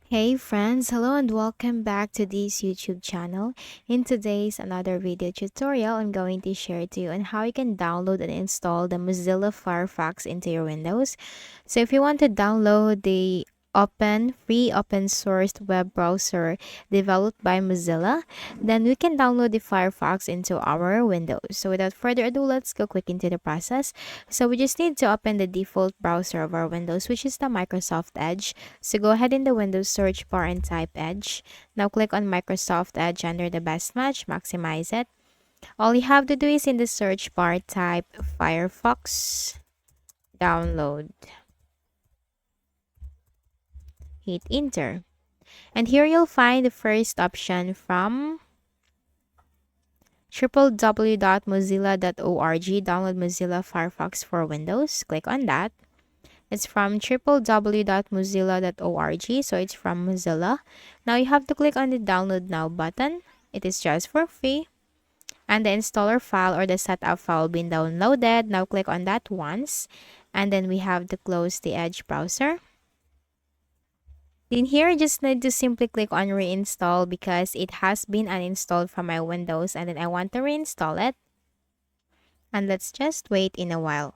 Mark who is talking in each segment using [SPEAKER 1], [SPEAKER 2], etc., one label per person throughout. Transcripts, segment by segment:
[SPEAKER 1] Hey friends, hello and welcome back to this YouTube channel. In today's another video tutorial, I'm going to share to you on how you can download and install the Mozilla Firefox into your Windows. So if you want to download the free open source web browser developed by Mozilla, then we can download the Firefox into our Windows. So without further ado, let's go quick into the process. So we just need to open the default browser of our Windows, which is the Microsoft Edge. So go ahead in the Windows search bar and type Edge. Now click on Microsoft Edge under the best match, maximize it. All you have to do is in the search bar type Firefox, download, hit enter. And here you'll find the first option from www.mozilla.org, download Mozilla Firefox for Windows. Click on that. It's from www.mozilla.org, so it's from Mozilla. Now you have to click on the download now button. It is just for free. And the installer file or the setup file being downloaded. Now click on that once. And then we have to close the Edge browser. In here, just need to simply click on reinstall because it has been uninstalled from my Windows and then I want to reinstall it. And let's just wait in a while.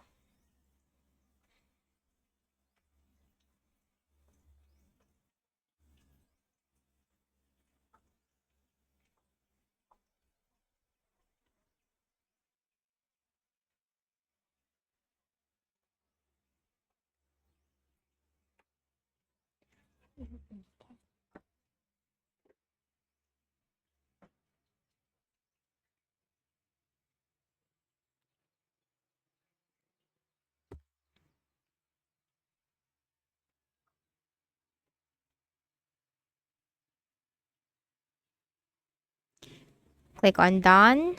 [SPEAKER 1] Click on done.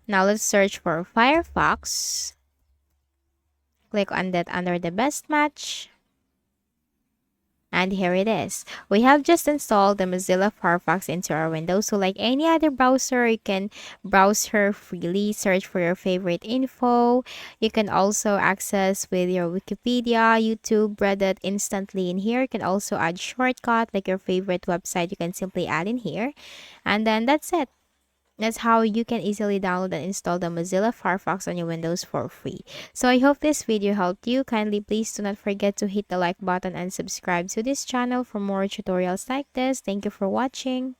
[SPEAKER 1] Now let's search for Firefox. Click on that under the best match. And here it is. We have just installed the Mozilla Firefox into our Windows. So like any other browser, you can browse her freely, search for your favorite info. You can also access with your Wikipedia, YouTube, Reddit instantly in here. You can also add shortcut like your favorite website. You can simply add in here. And then that's it. That's how you can easily download and install the Mozilla Firefox on your Windows for free. So I hope this video helped you. Kindly please do not forget to hit the like button and subscribe to this channel for more tutorials like this. Thank you for watching.